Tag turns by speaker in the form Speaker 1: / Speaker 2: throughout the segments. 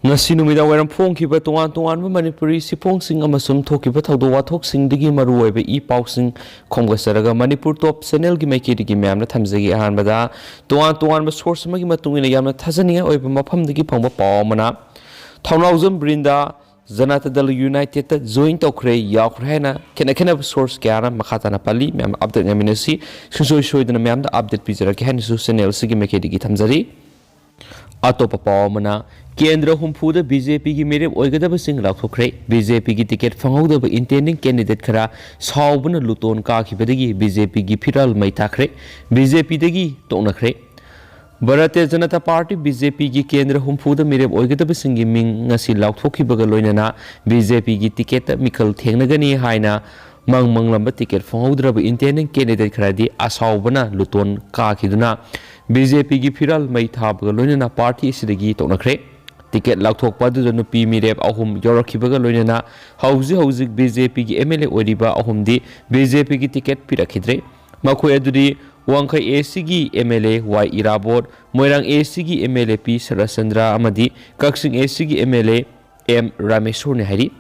Speaker 1: ngasi numida wairam phongkhiba tongan tongan manipuri siphongsing amasum thokhiba thawdo wathoksingdagi maruoiba I pausing khomgasaraga manipur top channel gi maikidigi myamna thamjagi ahanbada tongan source magi matungina yamna thajaniya oiba mafamdagi phongba pawmana thaunaujam brinda Janata Dal United ta join tokre yakhraina kena source kyana makhata na pali myam update ngaminasi soi dana myam da update pijara ke hanisu channel sigi maikidigi thamjari atop pawmana केंद्र हुमफुद BJP की मेरे ओइगदब Singh लाखोखरे BJP की ticket फंगौदब intending candidate खरा सावबन लुतोन काखिबदगी BJP की फिरल मैथाखरे BJP दगी तोनखरे Bharatiya Janata party BJP की केंद्र हुमफुद मेरे ओइगदब सिंह की मिंग ngasi लाखोखिबग लोइनना बीजेपी की टिकट मिखल थेंगनगनी हाइना मंगलंब टिकट फंगौद्रब इंटेंडिंग कैंडिडेट खरादी असावबना लुतोन काखिदुना बीजेपी की फिरल मैथाबग लोइनना पार्टी सिदगी तोनखरे टिकेट लाथोपदुद नुपी मिरेप अहुम यौरखिबग लोइनना हौजिक बीजेपी की एमएलए ओरिबा अहुमदी बीजेपी की टिकेट पिरखिद्रे मखोय अदुदी वांखै एसी की MLA Y Irabot Moirang AC की एमएलए पी सरचंद्र अमदी कक्सिंग एसी की एमएलए एम रामेश्वर ने हरी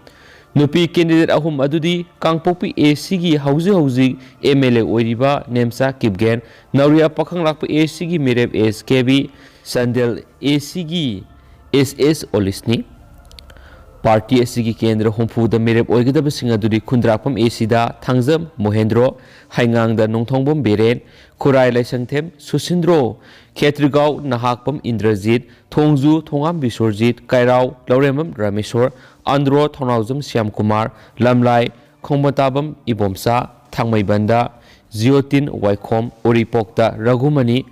Speaker 1: नुपी कैंडिडेट अहुम अदुदी कांगपोपी एसी की हौजिक एमएलए ओरिबा नेमसा किपगेन नौरिया पखंग लाप एसी की मिरेप एसकेबी संदेल एसी की एस ओलिसनी पार्टी एसी की केंद्र हुमफुद मेरेप ओइगदब सिंह अदुदी खुंद्रापम एसीदा थांगजम मोहेंद्रो हाइंगांगदा नोंथोंबम बेरेन खुराई लाइसंथेम सुसिंद्रो खेत्रिगांव नाहाकपम इंद्रजीत थोंजू थोंगाम बिश्वरजीत कायराव लौरेमम रामेश्वर आंध्रो थौनावजम श्याम कुमार लमलाई खोंबताबम इबोमसा थांगमैबंदा जियोतिन वाइखोम ओरिपोक्ता रघुमणि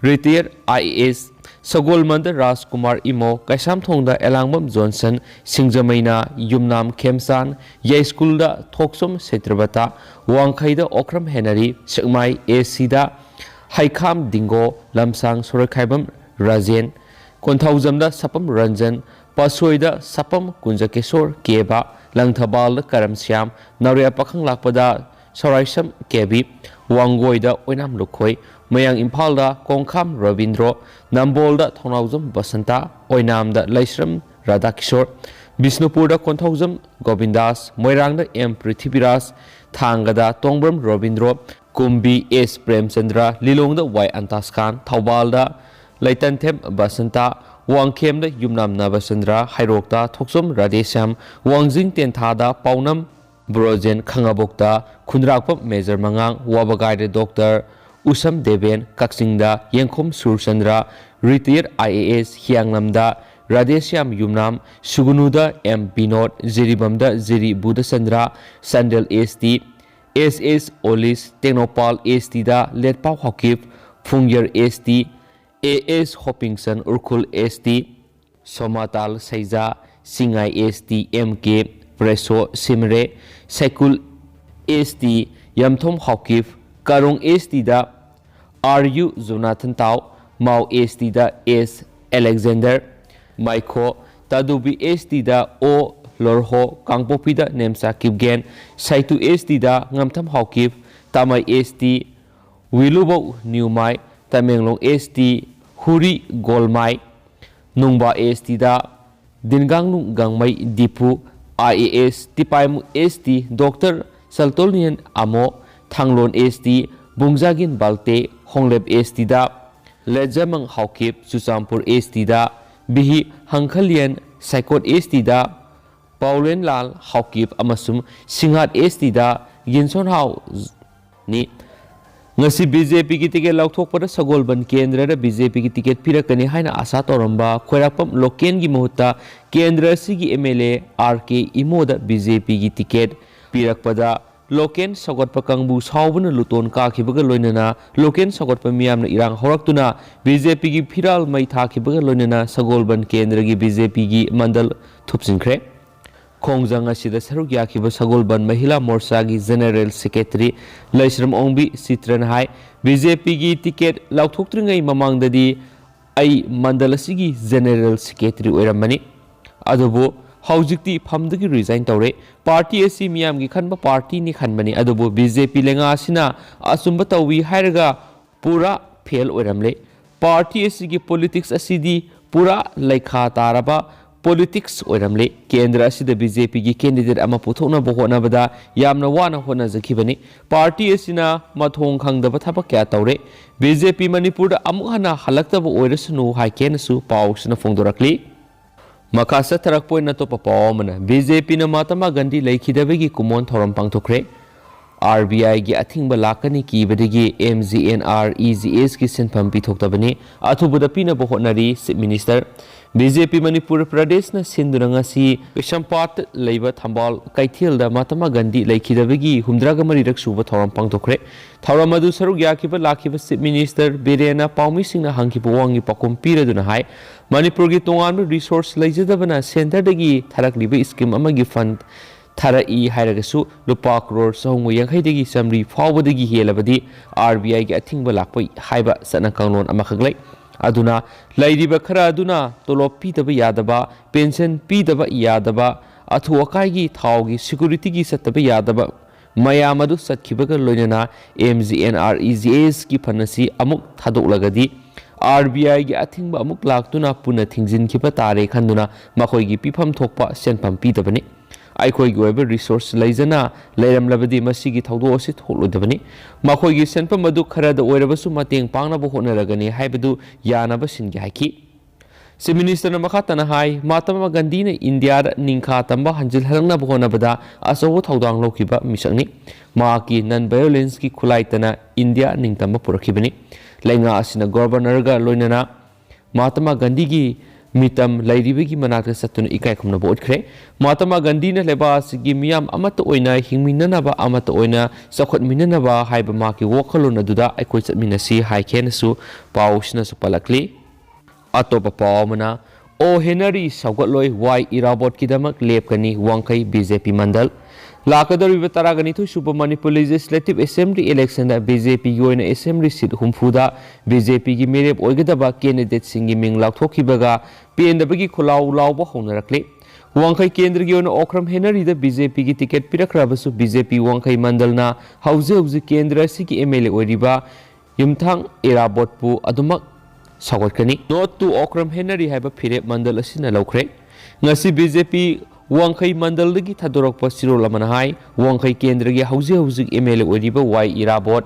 Speaker 1: रिटायर IAS सगोलमंद राजकुमार इमो कैसामथोंदा एलांगबम जॉनसन सिंगजमैना युमनाम खेमसान याइस्कुलदा थोक्सम सेत्रबता वांखैदा ओक्रम हेनरी सकमाई एसीदा हाइखाम दिंगो लमसांग सोरखाइबम राजेन कोंथाउजमदा सपम रंजन पसोइदा सपम कुंजकेशोर केबा लंगथबाल करम श्याम नौरिया पखंग लाकपदा सौराइसम केबी वांगोइदा ओइनाम लुखोई मयांग इम्फालदा कोंखाम रविंद्रो नंबोलदा थौनावजम बसंता ओइनामदा लैश्रम राधाकिशोर बिष्णुपुरदा कोंथावजम गोविंदास मोइरांगदा एम पृथ्वीराज थांगदा तोंब्रम रविंद्रो कुंबी एस प्रेमचंद्र लिलोंगदा वाई अंतास खान थौबालदा लैतनथेम बसंता वांगखेमदा युमनाम नवचंद्र हाइरोक्ता थोक्सम राधेश्याम वांगजिंग तेंथादा पाउनम ब्रोजेन खंगाबोक्ता खुंद्राकपम मेजर मंगांग वाबगाइदे डॉक्टर उसम देवेन कक्सिंगदा येंखोम सुरचंद्र रिटायर IAS हियांगलमदा राधेश्याम युमनाम सुगुनुदा एम बिनोद जिरीबमदा जिरी बुधचंद्र संडल ST SS Olish Tengnoupal ST दा Letpao Haokip Phungyar ST AS Hopingson Ukhrul ST Somatal Shaiza Chingai ST MK Preso Simre Saikul ST Yamthong Haokip Karong ST दा RU Jonathan Tao Mao ST दा S एलेक्जेंडर माइको तादुबी ST दा O लोरहो कांगपोपी दा नेमसा किपगेन साइतु ST दा ngमथम हकीफ तामाई ST विलुबो न्यूमाई तमेंगलोंग ST हुरी गोलमाई नुंगबा ST दा दिनगांगनु गांगमाई दीपू IAS तिपाइमु ST डॉक्टर सल्तोलियन आमो थांगलोन ST बुंगजागिन बाल्टे होंगलेब ST दा लेजमंग हाउकिप चुचामपुर ST दा बिही हंखलियन साइकोट ST दा पाउलेन लाल हाउकिप अमसुम सिंहाट ST दा गिनसोन हाउ नि ngasi BJP की टिकेट लाउथोकपदा सगोलबन केंद्र BJP की टिकेट पिरकनी हाइना आशा तौरंबा खोरापम लोकेन की मुहुत्ता केंद्र सिगी MLA RK इमोदा BJP की टिकेट पिरकपदा लोकेन सगोटप कंगबु सावबन लुतोन काखिबग लोइनना लोकेन सगोटप मियामना इरांग होरक्तुना BJP की फिराल मै थाखिबग लोइनना सगोलबन केंद्र की BJP की मंडल थुपसिनख्रे खोंगजंग असिदा सरुक याखिब सगोलबन महिला मोर्चा की जनरल सेक्रेटरी लैश्रम ओंबी सित्रन हाई BJP की टिकेट लाउथोक्त्रिंगै ममांगददी आई मंडल असिगी जनरल सेक्रेटरी ओइरमनी अदुबो हौजिक्ति फमदगी रिजाइन तौरे पार्टी असी मियाम की खनबा पार्टी नि खनबनी अदुबो BJP लेंगा असिना असुंब तौवी हायरगा पूरा फेल ओइरमले पार्टी असी की पॉलिटिक्स असिदी पूरा लेखा तारबा politics oiramle kendra asida BJP gi candidate ama puthokna bo honabada yamna wana hona zakhibani party asina mathong khangdaba thabak kya tawre BJP Manipur da amuk hana halaktaba oirasunu haikenasu pausna fongdorakli makasa tarak point na to papawmana BJP na Mahatma Gandhi laikhidabagi kumon thoram pangthokre RBI gi athingba lakani ki badagi MGNR EGS ki senpham pithoktabani athubuda pina bo honari Chief Minister BJP Manipur Pradesh na sinduna ngasi Kishampat leiba thambal kaithil da Mahatma Gandhi laikhidabagi humdraga marirak suba thoram pangthokre thoram adu saruk yakiba lakiba Chief Minister Birena Paumi Singh na hangkiba wangi pakum piraduna hai Manipur gi tongan resource leijadabana center dagi tharakliba scheme amagi fund Tharai hairagasu lupa crore sahung yankhai samri fawbadagi helabadi RBI gi athingba lakpai haiba sana kanglon amakhaglai aduna lairiba khara aduna tolop pidaba yadaba pension pidaba yadaba athu akai gi thau gi security gi sataba yadaba mayam adu satkibaga loinana MGNR EGS ki phanasi amuk thadoklagadi RBI gi athingba amuk laktuna puna thingjin khiba tare khanduna makhoi gi pifam thokpa senpam pidabani ꯑꯩꯈꯣꯏꯒꯤ ꯑꯣꯏꯕ resource ꯂꯩꯖꯅ ꯂꯩꯔꯝꯂꯕꯗꯤ ꯃꯁꯤꯒꯤ ꯊꯧꯗꯣꯛ ꯑꯁꯤ ꯊꯣꯛꯂꯣꯏꯗꯕꯅꯤ ꯃꯈꯣꯏꯒꯤ ꯁꯦꯟꯐꯝ ꯑꯗꯨ ꯈꯔꯗ ꯑꯣꯏꯔꯕꯁꯨ ꯃꯇꯦꯡ ꯄꯥꯡꯅꯕ ꯍꯣꯠꯅꯔꯒꯅꯤ ꯍꯥꯏꯕꯗꯨ ꯌꯥꯅꯕ ꯁꯤꯟꯒꯦ ꯍꯥꯏꯈꯤ Chief Ministerna makha tana hai Mahatma Gandhi na India da ningkha tamba hanjil halangna honabada asawo thaudang lokiba misangni maki non violence ki khulai tana India ningtamba purakhibani lenga asina governor ga loinana Mahatma Gandhi gi mitam lairibagi manakta satuna ikai khumna botkre Mahatma Gandhi na lebasigi miyam amata oina hingminanaba amata oina sakhotminanaba haiba maki wakhalon aduda aikoi chatminasi haikenasu pausna su palakli atopa pawmana o Henry Saugatloi Y Irabot kidamak lepkani wangkai BJP mandal lakadariba taragani thu suba Manipur Legislative Assembly election da BJP yoina assembly seat humfuda BJP gi merep oigadaba candidate singi ming lakthokibaga pendabagi khulaw lawba honarakle wangkai kendra gi ona Okram Henry da BJP gi ticket pirakrabasu BJP wangkai mandalna hauze kendra sigi MLA oiriba yumthang Irabot pu adumak sagotkani not to Okram Henry haiba phirep mandal asina laukre ngasi BJP wangkai mandal dagi thadorokpa sirol amana hai wangkai kendra gi hauze MLA oiriba Y Irabot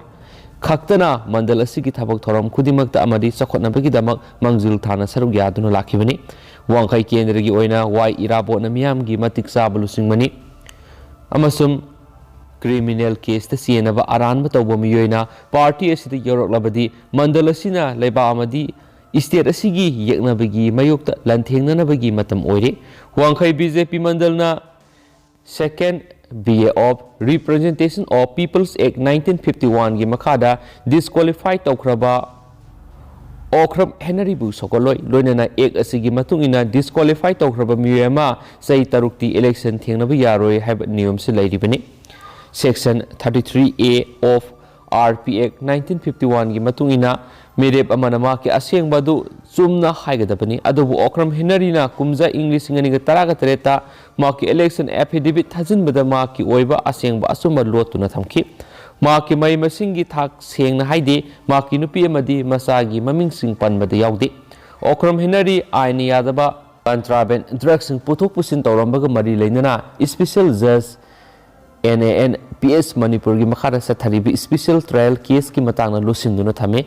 Speaker 1: khaktana mandal asigi thabak thoram khudimakta amadi sakhotnabagi damak mangjil thana saruk yaduna lakhibani wangkai kendra gi oina Y Irabot na miyam gi matik sabulu singmani amasum criminal case ta sienaba aranba tawba miyoina party asida yoroklabadi mandal asina leba amadi state asigi yeknabagi mayokta lanthengnanabagi matam oire wangkai BJP mandalna second BA of Representation of People's Act 1951 gi makhada disqualified tawkraba Okram Henry bu sokoloi loinana ek asigi matungina disqualified tawkraba miyama sai tarukti election thengnaba yaroi hab niyom se lairibani Section 33A of RP Act 1951 gi matungina merep amanama ke aseng badu chumna haigadabani adubu Okram Henry na kumja English ngani ga taraga tereta ma ki election affidavit thajin bada ma ki oiba aseng ba asuma lotuna thamki ma ki mai masingi thak sengna haide ma ki nupi amadi masagi maming sing pan bada yaude Okram Henry aini yadaba contraband drugs puthok pusin tawrambaga mari leinana special judge NAN PS Manipur gi makhara satharibi special trial case ki matangna lusinduna thame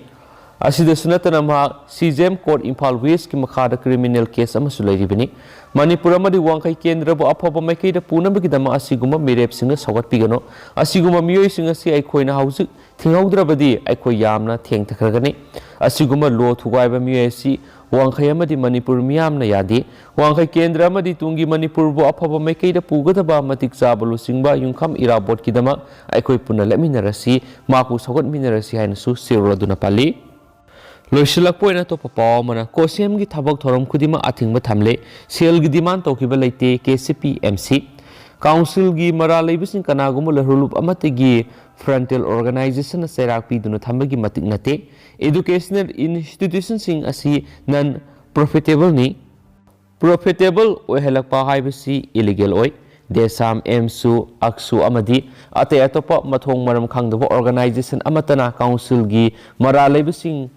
Speaker 1: asida sunatana ma CJM court Imphal West ki makhara criminal case amasu lairibani Manipur amadi wangkai kendra bo aphoba maikei da punabagi dama asiguma merep singa sagat pigano asiguma miyoi singa si aikhoina hauzik thingaudrabadi aikoi yamna thengthakragani asiguma lo thugaiba miyoi si wangkai amadi Manipur miyamna yadi wangkai kendra amadi tungi Manipur bo aphoba maikei da pugadaba matik chabalu singba yungkham Irabot kidama aikoi punna leminarasi maku sagat minarasi hainasu siroduna pali loisilak poina to papa mana kosem gi thabak thorom khudima athingba thamle sel gi demand tokiba leite KCP MC council gi mara leibising kanagum lerulup amate gi frontal organization serak pi dunu thambagi matik nate educational institution sing asi non profitable ni profitable ohelakpa haibasi illegal oi desam emsu aksu amadi ate atopa mathong maram khangdaba organization amatana council gi mara leibising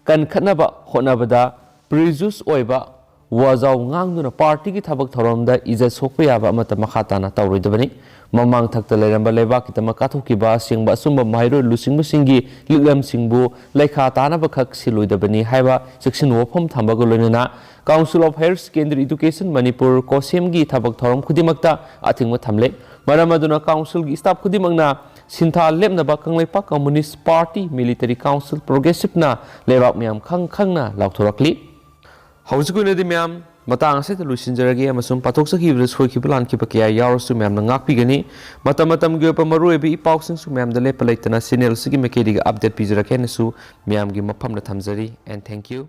Speaker 1: kan khanaba honabada prejudice oiba ꯋꯥꯖꯥꯎ ꯉꯥꯡꯗꯨꯅ ꯄꯥꯔꯇꯤꯒꯤ ꯊꯕꯛ ꯊꯧꯔꯝꯗ ꯏꯖꯠ ꯁꯣꯛꯄ ꯌꯥꯕ ꯑꯃꯠꯇ ꯃꯈꯥ ꯇꯥꯅ ꯇꯧꯔꯣꯏꯗꯕꯅꯤ ꯃꯃꯥꯡ ꯊꯛꯇ ꯂꯩꯔꯝꯕ ꯂꯩꯕꯥꯛꯀꯤꯗꯃꯛ ꯀꯠꯊꯣꯛꯈꯤꯕ ꯑꯁꯦꯡꯕ ꯑꯆꯨꯝꯕ ꯃꯍꯩꯔꯣꯏ ꯂꯨꯆꯤꯡꯕꯁꯤꯡꯒꯤ ꯂꯤꯛꯂꯝꯁꯤꯡꯕꯨ ꯂꯩꯈꯥ ꯇꯥꯅꯕꯈꯛ ꯁꯤꯜꯂꯣꯏꯗꯕꯅꯤ ꯍꯥꯏꯕ ꯆꯦꯛꯁꯤꯟꯕ ꯋꯥꯐꯝ ꯊꯝꯕꯒ ꯂꯣꯏꯅꯅ council of higher secondary education Manipur ꯀꯣꯁꯦꯝꯒꯤ ꯊꯕꯛ ꯊꯧꯔꯝ ꯈꯨꯗꯤꯡꯃꯛꯇ ꯑꯊꯤꯡꯕ ꯊꯝꯂꯦ ꯃꯔꯝ ꯑꯗꯨꯅ ꯀꯥꯎꯟꯁꯤꯜꯒꯤ ꯁ꯭ꯇꯥꯐ ꯈꯨꯗꯤꯡꯃꯛꯅ ꯁꯤꯟꯊꯥ ꯂꯦꯞꯅꯕ ꯀꯪꯂꯩꯄꯥꯛ ꯀꯝꯃꯨꯅꯤꯁꯠ ꯄꯥꯔꯇꯤ ꯃꯤꯂꯤꯇꯔꯤ ꯀꯥꯎꯟꯁꯤꯜ ꯄ꯭ꯔꯣꯒ꯭ꯔꯦꯁꯤꯚꯅ ꯂꯩꯕꯥꯛ ꯃꯌꯥꯝ ꯈꯪꯅ ꯂꯥꯎꯊꯣꯔꯛꯂꯤ ꯍꯧꯖꯤꯛ ꯑꯣꯏꯅꯗꯤ ꯃꯌꯥꯝ ꯃꯇꯥꯡ ꯑꯁꯤꯗ ꯂꯣꯏꯁꯤꯟꯖꯔꯒꯦ ꯑꯃꯁꯨꯡ ꯄꯥꯊꯣꯛꯆꯈꯤꯕꯗ ꯁꯣꯏꯈꯤꯕ ꯂꯥꯟꯈꯤꯕ ꯀꯌꯥ ꯌꯥꯎꯔꯁꯨ ꯃꯌꯥꯝꯅ ꯉꯥꯛꯄꯤꯒꯅꯤ ꯃꯇꯝꯒꯤ ꯑꯣꯏꯕ ꯃꯔꯨꯑꯣꯏꯕ ꯏ ꯄꯥꯎꯁꯤꯡꯁꯨ ꯃꯌꯥꯝꯗ ꯂꯦꯞꯄ ꯂꯩꯇꯅ ꯆꯦꯅꯦꯜ ꯑꯁꯤꯒꯤ ꯃꯥꯏꯀꯩꯗꯒꯤ ꯑꯞꯗꯦꯠ ꯄꯤꯖꯔꯛꯀꯦ ꯍꯥꯏꯅꯁꯨ ꯃꯌꯥꯝꯒꯤ ꯃꯐꯝꯗ ꯊꯝꯖꯔꯤ ꯑꯦꯟ ꯊꯦꯡꯛ ꯌꯨ